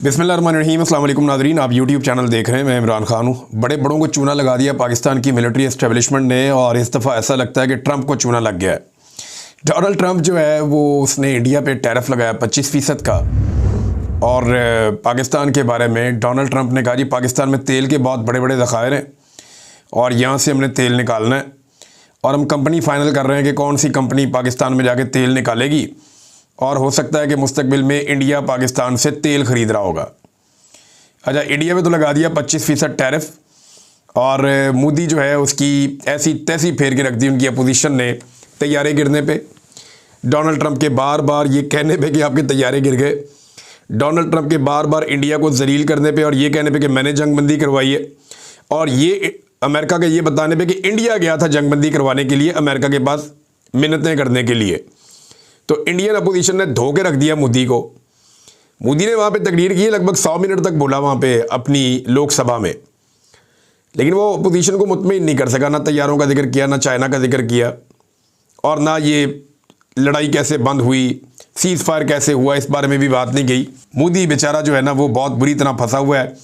बिस्मिल्लाहिर्रहमानिर्रहीम, अस्सलाम वालेकुम नाज़रीन। आप यूट्यूब चैनल देख रहे हैं। मैं इमरान खान हूँ। बड़े बड़ों को चूना लगा दिया पाकिस्तान की मिलिट्री एस्टेब्लिशमेंट ने, और इस दफ़ा ऐसा लगता है कि ट्रंप को चूना लग गया है। डोनाल्ड ट्रंप जो है वो उसने इंडिया पे टैरिफ लगाया 25% का। और पाकिस्तान के बारे में डोनाल्ड ट्रंप ने कहा जी पाकिस्तान में तेल के बहुत बड़े बड़े ज़खायर हैं और यहाँ से हमने तेल निकालना है, और हम कंपनी फ़ाइनल कर रहे हैं कि कौन सी कंपनी पाकिस्तान में जाके तेल निकालेगी, और हो सकता है कि मुस्तकबिल में इंडिया पाकिस्तान से तेल ख़रीद रहा होगा। अच्छा, इंडिया में तो लगा दिया 25% टैरिफ, और मोदी जो है उसकी ऐसी तैसी फेर के रख दी उनकी अपोजिशन ने तैयारे गिरने पे। डोनाल्ड ट्रंप के बार बार ये कहने पे कि आपके तैयारे गिर गए, डोनाल्ड ट्रंप के बार बार इंडिया को जलील करने पे और ये कहने पे कि मैंने जंगबंदी करवाई है, और ये अमेरिका के ये बताने पे कि इंडिया गया था जंगबंदी करवाने के लिए अमेरिका के पास मिन्नतें करने के लिए। तो इंडियन अपोजिशन ने धो के रख दिया मोदी को। मोदी ने वहाँ पे तकरीर की, लगभग 100 मिनट तक बोला वहाँ पे अपनी लोकसभा में, लेकिन वो अपोजिशन को मुतमईन नहीं कर सका। ना तैयारों का जिक्र किया, ना चाइना का जिक्र किया, और ना ये लड़ाई कैसे बंद हुई, सीज़ फायर कैसे हुआ, इस बारे में भी बात नहीं गई। मोदी बेचारा जो है ना वो बहुत बुरी तरह फंसा हुआ है,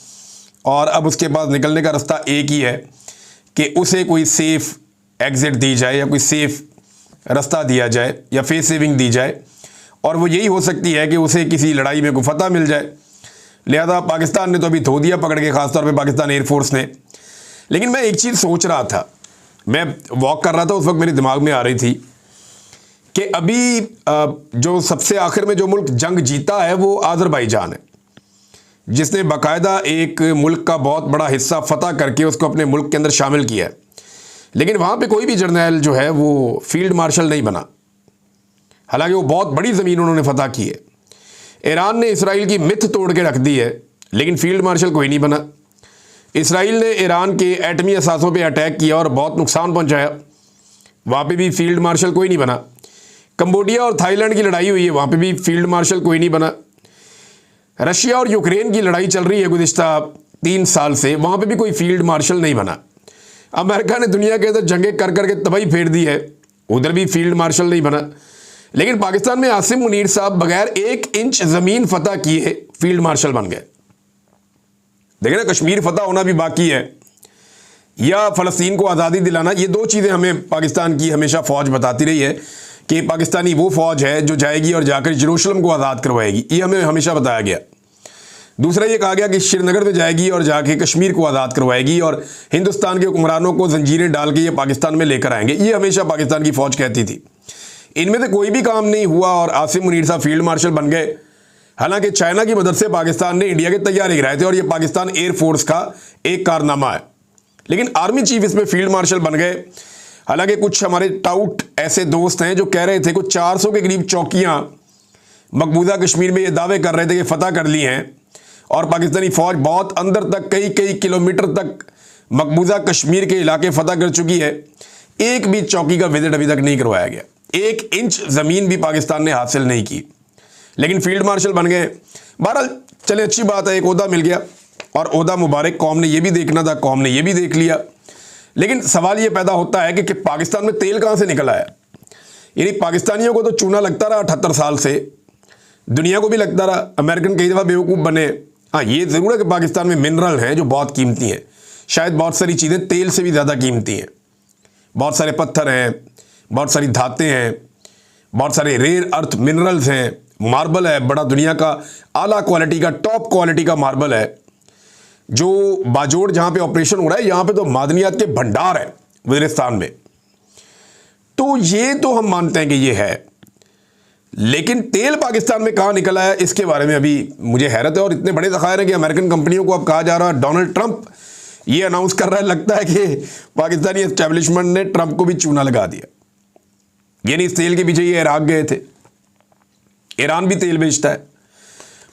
और अब उसके पास निकलने का रास्ता एक ही है कि उसे कोई सेफ़ एग्ज़िट दी जाए, या कोई सेफ़ रास्ता दिया जाए, या फेस सेविंग दी जाए, और वो यही हो सकती है कि उसे किसी लड़ाई में कोई फतह मिल जाए। लिहाजा पाकिस्तान ने तो अभी धो दिया पकड़ के, ख़ासतौर पे पाकिस्तान एयरफोर्स ने। लेकिन मैं एक चीज़ सोच रहा था, मैं वॉक कर रहा था, उस वक्त मेरे दिमाग में आ रही थी कि अभी जो सबसे आखिर में जो मुल्क जंग जीता है वो अज़रबैजान है, जिसने बाकायदा एक मुल्क का बहुत बड़ा हिस्सा फतह करके उसको अपने मुल्क के अंदर शामिल किया है। लेकिन वहाँ पे कोई भी जर्नैल जो है वो फील्ड मार्शल नहीं बना, हालांकि वो बहुत बड़ी ज़मीन उन्होंने फतह की है। ईरान ने इसराइल की मिथ तोड़ के रख दी है, लेकिन फील्ड मार्शल कोई नहीं बना। इसराइल ने ईरान के एटमी असासों पे अटैक किया और बहुत नुकसान पहुंचाया, वहाँ पे भी फील्ड मार्शल कोई नहीं बना। कंबोडिया और थाईलैंड की लड़ाई हुई है, वहाँ पे भी फील्ड मार्शल कोई नहीं बना। रशिया और यूक्रेन की लड़ाई चल रही है गुज़िश्ता 3 साल से, वहाँ पे भी कोई फील्ड मार्शल नहीं बना। अमेरिका ने दुनिया के अंदर जंगें कर करके तबाही फेर दी है, उधर भी फील्ड मार्शल नहीं बना। लेकिन पाकिस्तान में आसिम मुनीर साहब बगैर 1 इंच ज़मीन फतह किए फील्ड मार्शल बन गए। देखें ना, कश्मीर फतह होना भी बाकी है, या फ़लस्तीन को आज़ादी दिलाना, ये 2 चीज़ें हमें पाकिस्तान की हमेशा फ़ौज बताती रही है कि पाकिस्तानी वो फ़ौज है जो जाएगी और जाकर यरूशलेम को आज़ाद करवाएगी, ये हमें हमेशा बताया गया। दूसरा ये कहा गया कि श्रीनगर में जाएगी और जाके कश्मीर को आज़ाद करवाएगी, और हिंदुस्तान के हुक्मरानों को जंजीरें डाल के ये पाकिस्तान में लेकर आएंगे, ये हमेशा पाकिस्तान की फ़ौज कहती थी। इनमें से कोई भी काम नहीं हुआ और आसिम मुनीर साहब फील्ड मार्शल बन गए। हालांकि चाइना की मदद से पाकिस्तान ने इंडिया के तैयारे गिराए थे, और ये पाकिस्तान एयरफोर्स का एक कारनामा है, लेकिन आर्मी चीफ इसमें फील्ड मार्शल बन गए। हालांकि कुछ हमारे टाउट ऐसे दोस्त हैं जो कह रहे थे कुछ 400 के करीब चौकियाँ मकबूजा कश्मीर में ये दावे कर रहे थे कि फ़तह कर ली हैं, और पाकिस्तानी फ़ौज बहुत अंदर तक कई किलोमीटर तक मकबूजा कश्मीर के इलाके फ़तह कर चुकी है। एक भी चौकी का विजिट अभी तक नहीं करवाया गया, 1 इंच ज़मीन भी पाकिस्तान ने हासिल नहीं की, लेकिन फील्ड मार्शल बन गए। बहरहाल चले, अच्छी बात है, एक ओहदा मिल गया, और ओहदा मुबारक। कौम ने ये भी देखना था, कौम ने ये भी देख लिया। लेकिन सवाल ये पैदा होता है कि पाकिस्तान में तेल कहाँ से निकल आया। यानी पाकिस्तानियों को तो चूना लगता रहा 78 साल से, दुनिया को भी लगता रहा, अमेरिकन कई दफ़ा बेवकूफ़ बने। हाँ, ये ज़रूर है कि पाकिस्तान में मिनरल हैं जो बहुत कीमती हैं, शायद बहुत सारी चीज़ें तेल से भी ज़्यादा कीमती हैं। बहुत सारे पत्थर हैं, बहुत सारी धातें हैं, बहुत सारे रेयर अर्थ मिनरल्स हैं, मार्बल है, बड़ा दुनिया का आला क्वालिटी का, टॉप क्वालिटी का मार्बल है। जो बाजोड़ जहाँ पे ऑपरेशन हो रहा है, यहाँ पे तो मादनियात के भंडार है वज़ीरिस्तान में। तो ये तो हम मानते हैं कि ये है, लेकिन तेल पाकिस्तान में कहाँ निकला है इसके बारे में अभी मुझे हैरत है। और इतने बड़े ज़खायर हैं कि अमेरिकन कंपनियों को अब कहा जा रहा है, डोनाल्ड ट्रंप ये अनाउंस कर रहा है, लगता है कि पाकिस्तानी एस्टेब्लिशमेंट ने ट्रंप को भी चूना लगा दिया। यानी इस तेल के पीछे ये इराक गए थे। ईरान भी तेल बेचता है,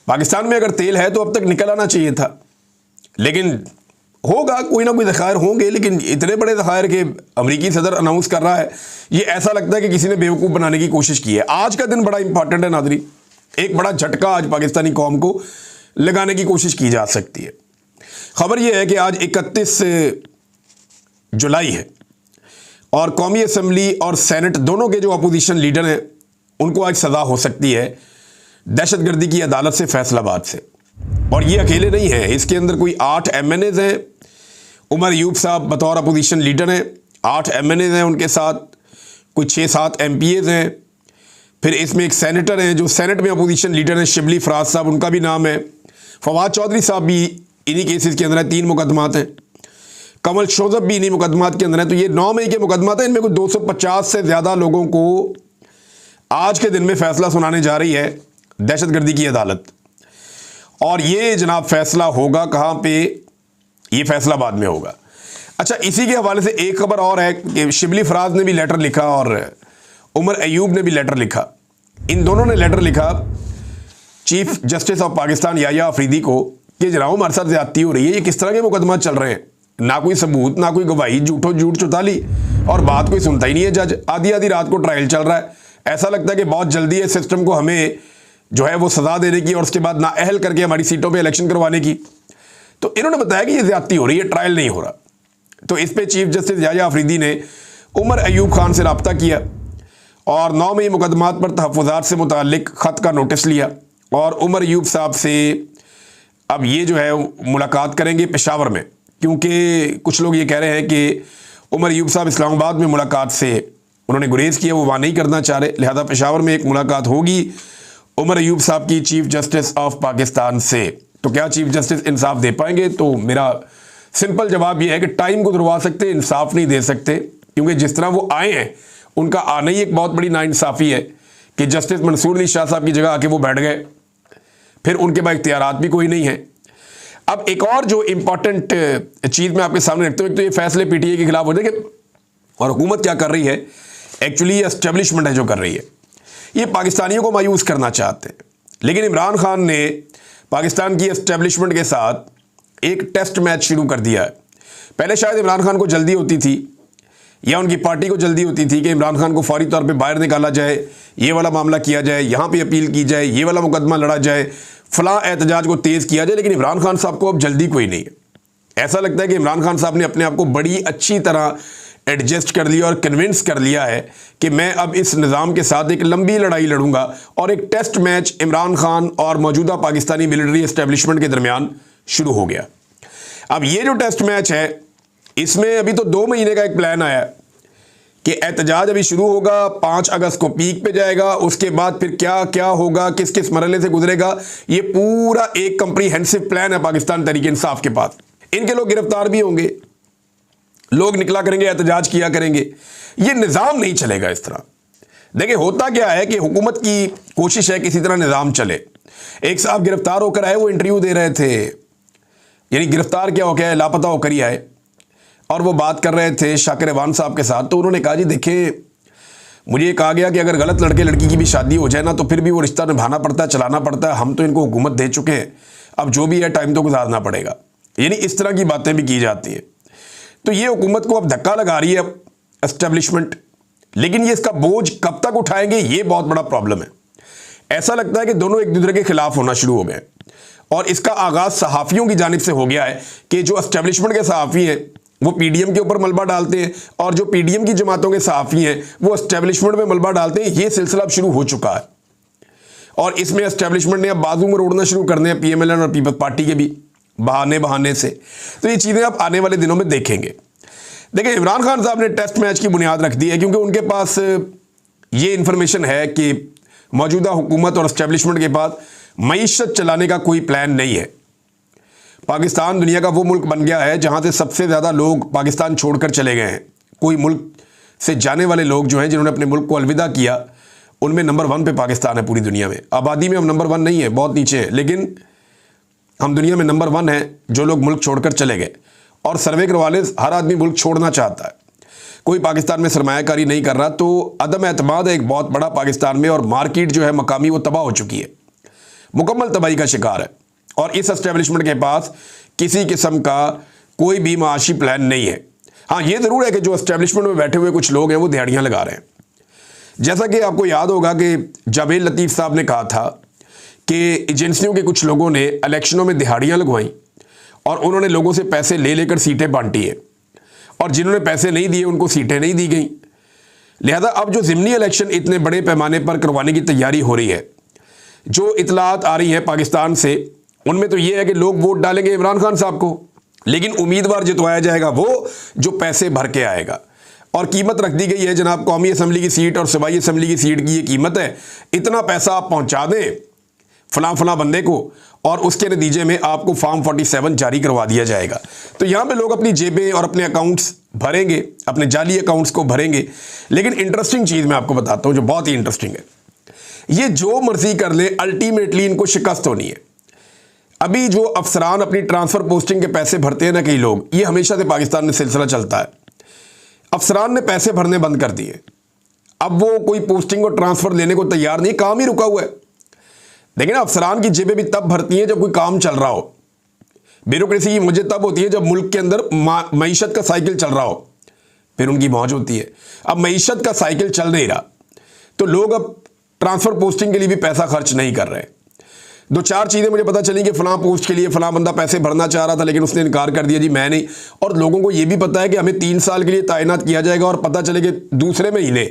पाकिस्तान में अगर तेल है तो अब तक निकल आना चाहिए था, लेकिन होगा, कोई ना कोई ज़खायर होंगे। लेकिन इतने बड़े ज़खायर के अमेरिकी सदर अनाउंस कर रहा है, ये ऐसा लगता है कि किसी ने बेवकूफ़ बनाने की कोशिश की है। आज का दिन बड़ा इंपॉर्टेंट है नाज़रीन, एक बड़ा झटका आज पाकिस्तानी कौम को लगाने की कोशिश की जा सकती है। खबर यह है कि आज 31 जुलाई है, और कौमी असम्बली और सेनेट दोनों के जो अपोजिशन लीडर हैं उनको आज सज़ा हो सकती है दहशतगर्दी की अदालत से, फैसलाबाद से। और ये अकेले नहीं हैं, इसके अंदर कोई 8 MNAs हैं। उमर अयूब साहब बतौर अपोजिशन लीडर हैं, 8 MNAs हैं, उनके साथ कोई 6-7 MPAs हैं। फिर इसमें एक सेनेटर हैं जो सेनेट में अपोजिशन लीडर हैं, शिबली फराज साहब, उनका भी नाम है। फवाद चौधरी साहब भी इन्हीं केसेस के अंदर है, 3 मुकदमात हैं। कमल शोजब भी इन्हीं मुकदमात के अंदर है। तो ये 9 मई के मुकदमात हैं, इनमें कुछ 250 से ज़्यादा लोगों को आज के दिन में फैसला सुनाने जा रही है दहशतगर्दी की अदालत। और ये जनाब फैसला होगा कहाँ पे? ये फैसलाबाद में होगा। अच्छा, इसी के हवाले से एक खबर और है कि शिबली फराज ने भी लेटर लिखा और उमर अयूब ने भी लेटर लिखा। इन दोनों ने लेटर लिखा chief justice of Pakistan Yahya Afridi को कि जनाब हमारे साथ ज्यादती हो रही है, ये किस तरह के मुकदमा चल रहे हैं, ना कोई सबूत ना कोई गवाही, झूठ चुताली, और बात कोई सुनता ही नहीं है जज। आधी आधी रात को ट्रायल चल रहा है, ऐसा लगता है कि बहुत जल्दी है सिस्टम को हमें जो है वो सजा देने की और उसके बाद नाअहल करके हमारी सीटों पे इलेक्शन करवाने की। तो इन्होंने बताया कि ये ज्यादती हो रही है, ट्रायल नहीं हो रहा। तो इस पे चीफ जस्टिस याह्या अफरीदी ने उमर अयूब खान से रब्ता किया और 9 मई मुकदमात पर तहफ़्फ़ुज़ात से मुताल्लिक ख़त का नोटिस लिया और उमर अयूब साहब से अब ये जो है मुलाकात करेंगे पेशावर में, क्योंकि कुछ लोग ये कह रहे हैं कि उमर अयूब साहब इस्लामाबाद में मुलाकात से उन्होंने गुरेज़ किया, वो वहाँ नहीं करना चाह रहे, लिहाजा पेशावर में एक मुलाकात होगी उमर अयूब साहब की चीफ जस्टिस ऑफ पाकिस्तान से। तो क्या चीफ जस्टिस इंसाफ दे पाएंगे? तो मेरा सिंपल जवाब यह है कि टाइम को धुलवा सकते, इंसाफ नहीं दे सकते, क्योंकि जिस तरह वो आए हैं उनका आना ही एक बहुत बड़ी नाइंसाफ़ी है कि जस्टिस मंसूर अली शाह साहब की जगह आके वो बैठ गए, फिर उनके पास इख्तियारात भी कोई नहीं है। अब एक और जो इम्पॉर्टेंट चीज़ मैं आपके सामने रखता हूँ, एक तो ये फैसले PTI के खिलाफ हो जाएंगे और हुकूमत क्या कर रही है, एक्चुअली ये एस्टेब्लिशमेंट है जो कर रही है, ये पाकिस्तानियों को मायूस करना चाहते हैं। लेकिन इमरान खान ने पाकिस्तान की एस्टेब्लिशमेंट के साथ एक टेस्ट मैच शुरू कर दिया है। पहले शायद इमरान खान को जल्दी होती थी या उनकी पार्टी को जल्दी होती थी कि इमरान खान को फौरी तौर पे बाहर निकाला जाए, ये वाला मामला किया जाए, यहाँ पे अपील की जाए, ये वाला मुकदमा लड़ा जाए, फलां एहतजाज को तेज़ किया जाए। लेकिन इमरान खान साहब को अब जल्दी कोई नहीं है। ऐसा लगता है कि इमरान खान साहब ने अपने आप को बड़ी अच्छी तरह एडजस्ट कर लिया और कन्विंस कर लिया है कि मैं अब इस निज़ाम के साथ एक लंबी लड़ाई लड़ूंगा। और एक टेस्ट मैच इमरान खान और मौजूदा पाकिस्तानी मिलिट्री एस्टेब्लिशमेंट के दरमियान शुरू हो गया। अब ये जो टेस्ट मैच है, इसमें अभी तो 2 महीने का एक प्लान आया कि एहतजाज अभी शुरू होगा, 5 अगस्त को पीक पे जाएगा, उसके बाद फिर क्या क्या होगा, किस किस मरहले से गुजरेगा, ये पूरा एक कंप्रीहेंसिव प्लान है पाकिस्तान तहरीक इंसाफ के पास। इनके लोग गिरफ्तार भी होंगे, लोग निकला करेंगे, एहतजाज किया करेंगे, ये निज़ाम नहीं चलेगा इस तरह। देखिए होता क्या है कि हुकूमत की कोशिश है किसी तरह निज़ाम चले। एक साहब गिरफ्तार होकर आए, वो इंटरव्यू दे रहे थे, यानी गिरफ्तार क्या हो गया, लापता होकर ही आए, और वो बात कर रहे थे शाकिर रेवान साहब के साथ। तो उन्होंने कहा जी देखें, मुझे कहा गया कि अगर गलत लड़के लड़की की भी शादी हो जाए ना तो फिर भी वो रिश्ता निभाना पड़ता है, चलाना पड़ता है, हम तो इनको हुकूमत दे चुके हैं, अब जो भी है टाइम तो गुजारना पड़ेगा। यानी इस तरह की बातें भी की जाती हैं। तो ये हुकूमत को अब धक्का लगा रही है एस्टेब्लिशमेंट, लेकिन ये इसका बोझ कब तक उठाएंगे, ये बहुत बड़ा प्रॉब्लम है। ऐसा लगता है कि दोनों एक दूसरे के खिलाफ होना शुरू हो गए और इसका आगाज सहाफ़ियों की जानिब से हो गया है कि जो एस्टेब्लिशमेंट के सहाफ़ी हैं वो PDM के ऊपर मलबा डालते हैं और जो PDM की जमातों के सहाफ़ी हैं वो एस्टेब्लिशमेंट में मलबा डालते हैं। ये सिलसिला अब शुरू हो चुका है और इसमें एस्टेब्लिशमेंट ने अब बाजू में रोड़ना शुरू करने हैं PMLN और पीपल्स पार्टी के भी बहाने से। तो ये चीज़ें आप आने वाले दिनों में देखेंगे। देखिए इमरान खान साहब ने टेस्ट मैच की बुनियाद रख दी है क्योंकि उनके पास ये इन्फॉर्मेशन है कि मौजूदा हुकूमत और एस्टेब्लिशमेंट के पास मईशत चलाने का कोई प्लान नहीं है। पाकिस्तान दुनिया का वो मुल्क बन गया है जहाँ से सबसे ज़्यादा लोग पाकिस्तान छोड़कर चले गए हैं। कोई मुल्क से जाने वाले लोग जो हैं जिन्होंने अपने मुल्क को अलविदा किया, उनमें नंबर 1 पे पाकिस्तान है पूरी दुनिया में। आबादी में हम नंबर 1 नहीं है, बहुत नीचे है, लेकिन हम दुनिया में नंबर 1 हैं जो लोग मुल्क छोड़कर चले गए। और सर्वे करवा ले, हर आदमी मुल्क छोड़ना चाहता है, कोई पाकिस्तान में सरमायाकारी नहीं कर रहा। तो अदम एतमाद है एक बहुत बड़ा पाकिस्तान में और मार्केट जो है मकामी वो तबाह हो चुकी है, मुकम्मल तबाही का शिकार है। और इस एस्टेब्लिशमेंट के पास किसी किस्म का कोई भी माशी प्लान नहीं है। हाँ ये ज़रूर है कि जो एस्टेब्लिशमेंट में बैठे हुए कुछ लोग हैं वो दिहाड़ियाँ लगा रहे हैं। जैसा कि आपको याद होगा कि जावेद लतीफ़ साहब ने कहा था कि एजेंसियों के कुछ लोगों ने इलेक्शनों में दिहाड़ियाँ लगवाईं और उन्होंने लोगों से पैसे ले लेकर सीटें बांटी हैं और जिन्होंने पैसे नहीं दिए उनको सीटें नहीं दी गई। लिहाजा अब जो ज़िमनी इलेक्शन इतने बड़े पैमाने पर करवाने की तैयारी हो रही है, जो इतलात आ रही है पाकिस्तान से, उनमें तो ये है कि लोग वोट डालेंगे इमरान खान साहब को, लेकिन उम्मीदवार जितवाया जाएगा वो जो पैसे भर के आएगा। और कीमत रख दी गई है जनाब, कौमी असम्बली की सीट और सूबाई असम्बली की सीट की ये कीमत है, इतना पैसा आप पहुंचा दें फलां बंदे को और उसके नतीजे में आपको फॉर्म 47 जारी करवा दिया जाएगा। तो यहां पे लोग अपनी जेबें और अपने अकाउंट्स भरेंगे, अपने जाली अकाउंट्स को भरेंगे। लेकिन इंटरेस्टिंग चीज़ मैं आपको बताता हूं जो बहुत ही इंटरेस्टिंग है, ये जो मर्जी कर ले अल्टीमेटली इनको शिकस्त होनी है। अभी जो अफसरान अपनी ट्रांसफ़र पोस्टिंग के पैसे भरते हैं ना कई लोग, ये हमेशा से पाकिस्तान में सिलसिला चलता है। अफसरान ने पैसे भरने बंद कर दिए, अब वो कोई पोस्टिंग और ट्रांसफ़र लेने को तैयार नहीं, काम ही रुका हुआ है। देखिए ना, अफसरान की जेबें भी तब भरती हैं जब कोई काम चल रहा हो। ब्यूरोक्रेसी की मौज तब होती है जब मुल्क के अंदर मईशत का साइकिल चल रहा हो, फिर उनकी मौज होती है। अब मईशत का साइकिल चल नहीं रहा तो लोग अब ट्रांसफ़र पोस्टिंग के लिए भी पैसा खर्च नहीं कर रहे। दो चार चीज़ें मुझे पता चली कि फ़लाँ पोस्ट के लिए फ़लाँ बंदा पैसे भरना चाह रहा था लेकिन उसने इनकार कर दिया, जी मैं नहीं। और लोगों को ये भी पता है कि हमें 3 साल के लिए तैनात किया जाएगा और पता चले कि दूसरे महीने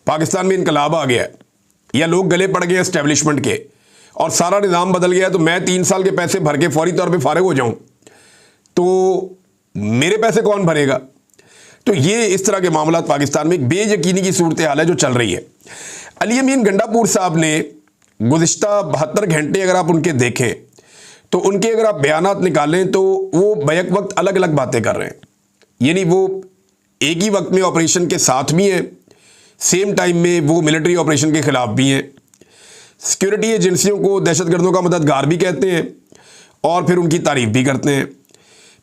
पाकिस्तान में इनकलाब आ गया है या लोग गले पड़ गए एस्टेब्लिशमेंट के और सारा निज़ाम बदल गया है, तो मैं 3 साल के पैसे भर के फौरी तौर पर फारिग हो जाऊँ तो मेरे पैसे कौन भरेगा। तो ये इस तरह के मामला पाकिस्तान में एक बेयकीनी की सूरत हाल है जो चल रही है। अली अमीन गंडापुर साहब ने गुज़िश्ता 72 घंटे अगर आप उनके देखें तो उनके अगर आप बयानात निकालें तो वो बैक वक्त अलग अलग बातें कर रहे हैं। यानी वो एक ही वक्त में ऑपरेशन के साथ भी हैं, सेम टाइम में वो मिलिट्री ऑपरेशन के ख़िलाफ़ भी हैं, सिक्योरिटी एजेंसियों को दहशतगर्दों का मददगार भी कहते हैं और फिर उनकी तारीफ़ भी करते हैं।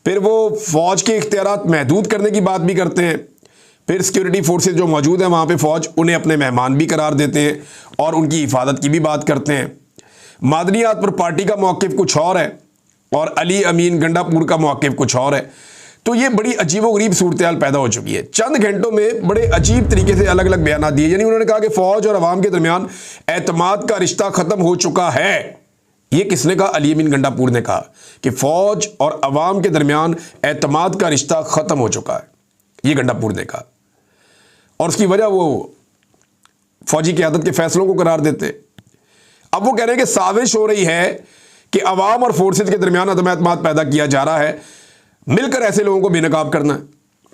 फिर वो फ़ौज के इख्तियारात महदूद करने की बात भी करते हैं। फिर सिक्योरिटी फोर्सेस जो मौजूद हैं वहाँ पे फ़ौज उन्हें अपने मेहमान भी करार देते हैं और उनकी हिफाजत की भी बात करते हैं। मादनियात पर पार्टी का मौक़िफ़ कुछ और है और अली अमीन गंडापुर का मौक़िफ़ कुछ और है। तो ये बड़ी अजीबोगरीब सूरत हाल पैदा हो चुकी है। चंद घंटों में बड़े अजीब तरीके से अलग अलग बयान दिए। यानी उन्होंने कहा कि फ़ौज और अवाम के दरमियान एतमाद का रिश्ता ख़त्म हो चुका है। ये किसने कहा? अली अमीन गंडापुर ने कहा कि फ़ौज और अवाम के दरमियान एतमाद का रिश्ता ख़त्म हो चुका है, ये गंडापुर ने कहा। और उसकी वजह वो फौजी क़यादत के फैसलों को करार देते। अब वो कह रहे हैं कि साजिश हो रही है कि अवाम और फोर्सेस के दरमियान अदम एतमाद पैदा किया जा रहा है, मिलकर ऐसे लोगों को बेनकाब करना है।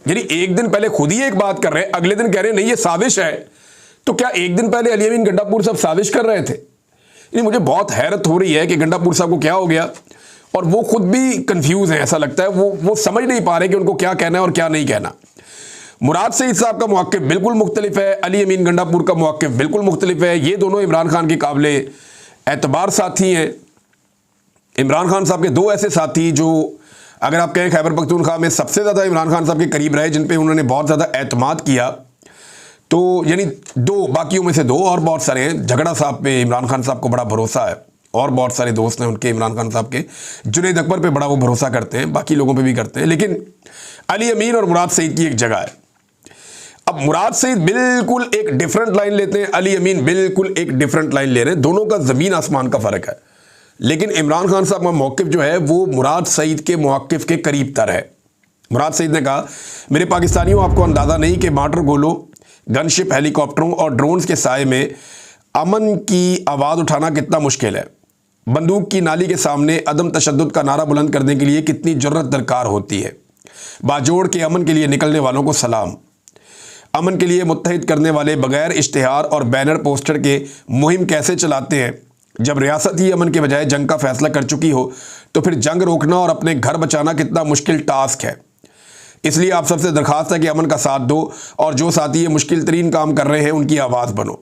यानी एक दिन पहले खुद ही एक बात कर रहे हैं, अगले दिन कह रहे हैं नहीं ये साजिश है। तो क्या एक दिन पहले अली अमीन गंडापुर साहब साजिश कर रहे थे? यानी मुझे बहुत हैरत हो रही है कि गंडापुर साहब को क्या हो गया और वो खुद भी कंफ्यूज हैं। ऐसा लगता है वो समझ नहीं पा रहे कि उनको क्या कहना है और क्या नहीं कहना। मुराद सईद साहब का मौक़िफ़ बिल्कुल मुख्तलिफ है, अली अमीन गंडापुर का मौक़िफ़ बिल्कुल मुख्तलिफ है। ये दोनों इमरान खान के काबिले एतबार साथी हैं। इमरान खान साहब के दो ऐसे साथी जो अगर आप कहें खैबर पख्तूनख्वा में सबसे ज़्यादा इमरान खान साहब के करीब रहे, जिन पे उन्होंने बहुत ज़्यादा एतमाद किया, तो यानी दो, बाकियों में से दो और बहुत सारे हैं। झगड़ा साहब पे इमरान खान साहब को बड़ा भरोसा है और बहुत सारे दोस्त हैं उनके इमरान खान साहब के, जुनैद अकबर पे बड़ा वो भरोसा करते हैं, बाकी लोगों पे भी करते हैं। लेकिन अली अमीन और मुराद सईद की एक जगह है। अब मुराद सईद बिल्कुल एक डिफरेंट लाइन लेते हैं, अली अमीन बिल्कुल एक डिफरेंट लाइन ले रहे हैं। दोनों का ज़मीन आसमान का फ़र्क है। लेकिन इमरान खान साहब का मौक़िफ़ जो है वो मुराद सईद के मौक़िफ़ के करीब तर है। मुराद सईद ने कहा, मेरे पाकिस्तानियों, आपको अंदाज़ा नहीं कि वाटर गोलों, गनशिप, हेलीकॉप्टरों और ड्रोन्स के साए में अमन की आवाज़ उठाना कितना मुश्किल है। बंदूक की नाली के सामने अदम तशद्दुद का नारा बुलंद करने के लिए कितनी जुर्रत दरकार होती है। बाजोड़ के अमन के लिए निकलने वालों को सलाम। अमन के लिए मुत्तहिद करने वाले बगैर इश्तिहार और बैनर पोस्टर के मुहिम कैसे चलाते हैं? जब रियासत ही अमन के बजाय जंग का फैसला कर चुकी हो तो फिर जंग रोकना और अपने घर बचाना कितना मुश्किल टास्क है। इसलिए आप सबसे दरख्वास्त है कि अमन का साथ दो और जो साथी ये मुश्किल तरीन काम कर रहे हैं उनकी आवाज़ बनो।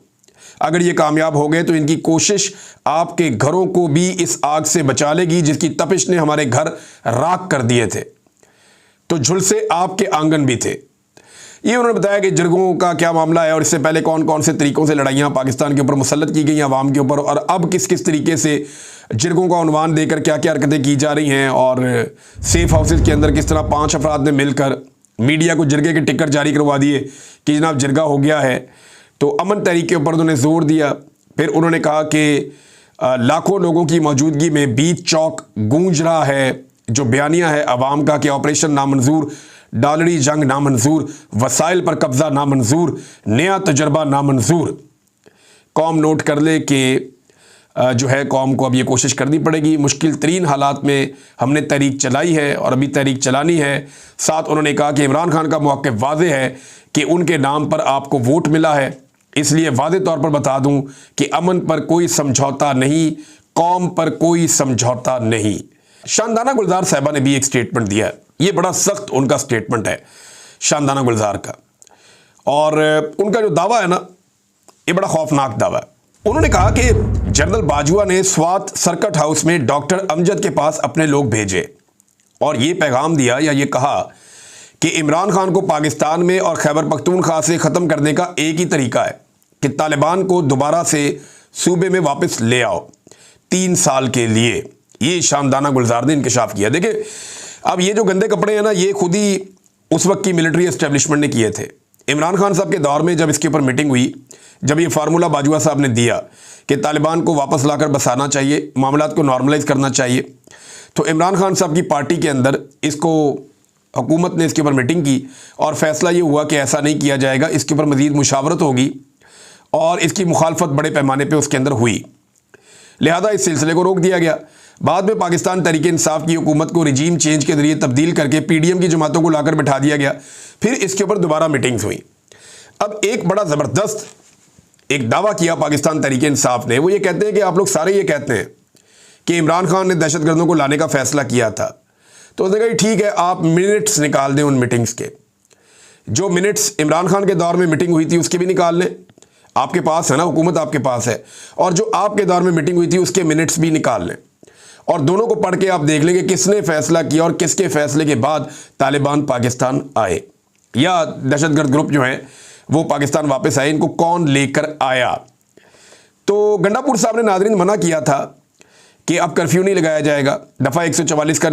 अगर ये कामयाब हो गए तो इनकी कोशिश आपके घरों को भी इस आग से बचा लेगी जिसकी तपिश ने हमारे घर राख कर दिए थे, तो झुलसे आपके आंगन भी थे। ये उन्होंने बताया कि जिरगों का क्या मामला है और इससे पहले कौन कौन से तरीक़ों से लड़ाइयाँ पाकिस्तान के ऊपर मुसल्लत की गई आवाम के ऊपर, और अब किस किस तरीके से जिरगों का उन्वान देकर क्या क्या हरकतें की जा रही हैं, और सेफ हाउसेज के अंदर किस तरह 5 अफराद ने मिलकर मीडिया को जिरगे के टिकट जारी करवा दिए कि जनाब जिरगा हो गया है। तो अमन तहरीक के ऊपर उन्होंने जोर दिया। फिर उन्होंने कहा कि लाखों लोगों की मौजूदगी में बीच चौक गूंज रहा है जो बयानिया है अवाम का कि ऑपरेशन नामंजूर, डॉलरी जंग नामंजूर, वसाइल पर कब्ज़ा नामंजूर, नया तजर्बा नामंजूर। कौम नोट कर ले कि जो है कौम को अब ये कोशिश करनी पड़ेगी। मुश्किल तरीन हालात में हमने तहरीक चलाई है और अभी तहरीक चलानी है। साथ उन्होंने कहा कि इमरान खान का मौक़िफ़ वाज़ेह है कि उनके नाम पर आपको वोट मिला है, इसलिए वाज़ेह तौर पर बता दूं कि अमन पर कोई समझौता नहीं, कौम पर कोई समझौता नहीं। शानदाना गुलजार साहिबा ने भी एक स्टेटमेंट दिया है। ये बड़ा सख्त उनका स्टेटमेंट है शानदाना गुलजार का, और उनका जो दावा है ना, ये बड़ा खौफनाक दावा है। उन्होंने कहा कि जनरल बाजवा ने स्वात सर्किट हाउस में डॉक्टर अमजद के पास अपने लोग भेजे और ये पैगाम दिया या ये कहा कि इमरान खान को पाकिस्तान में और खैबर पख्तूनख्वा से ख़त्म करने का एक ही तरीका है कि तालिबान को दोबारा से सूबे में वापस ले आओ 3 साल के लिए। ये शानदाना गुलजार ने इंकशाफ किया। देखिए, अब ये जो गंदे कपड़े हैं ना, ये खुद ही उस वक्त की मिलिट्री एस्टेब्लिशमेंट ने किए थे। इमरान खान साहब के दौर में जब इसके ऊपर मीटिंग हुई, जब ये फार्मूला बाजवा साहब ने दिया कि तालिबान को वापस लाकर बसाना चाहिए, मामलात को नॉर्मलाइज करना चाहिए, तो इमरान खान साहब की पार्टी के अंदर इसको हुकूमत ने इसके ऊपर मीटिंग की और फैसला ये हुआ कि ऐसा नहीं किया जाएगा, इसके ऊपर मज़ीद मुशावरत होगी और इसकी मुखालफत बड़े पैमाने पर उसके अंदर हुई। लिहाजा इस सिलसिले को रोक दिया गया। बाद में पाकिस्तान तहरीक इंसाफ की हुकूमत को रिजीम चेंज के जरिए तब्दील करके पीडीएम की जमातों को लाकर बिठा दिया गया। फिर इसके ऊपर दोबारा मीटिंग्स हुई। अब एक बड़ा ज़बरदस्त एक दावा किया पाकिस्तान तहरीक इंसाफ ने। वो ये कहते हैं कि आप लोग सारे ये कहते हैं कि इमरान खान ने दहशतगर्दों को लाने का फैसला किया था, तो उसने कहा ठीक है, आप मिनट्स निकाल दें उन मीटिंग्स के। जो मिनट्स इमरान खान के दौर में मीटिंग हुई थी उसके भी निकाल लें, आपके पास है ना, हुकूमत आपके पास है, और जो आपके दौर में मीटिंग हुई थी उसके मिनट्स भी निकाल लें, और दोनों को पढ़ के आप देख लेंगे किसने फैसला किया और किसके फैसले के बाद तालिबान पाकिस्तान आए या दहशतगर्द ग्रुप जो हैं वो पाकिस्तान वापस आए, इनको कौन लेकर आया। तो गंडापुर साहब ने नाज़रीन मना किया था कि अब कर्फ्यू नहीं लगाया जाएगा। दफ़ा 144 का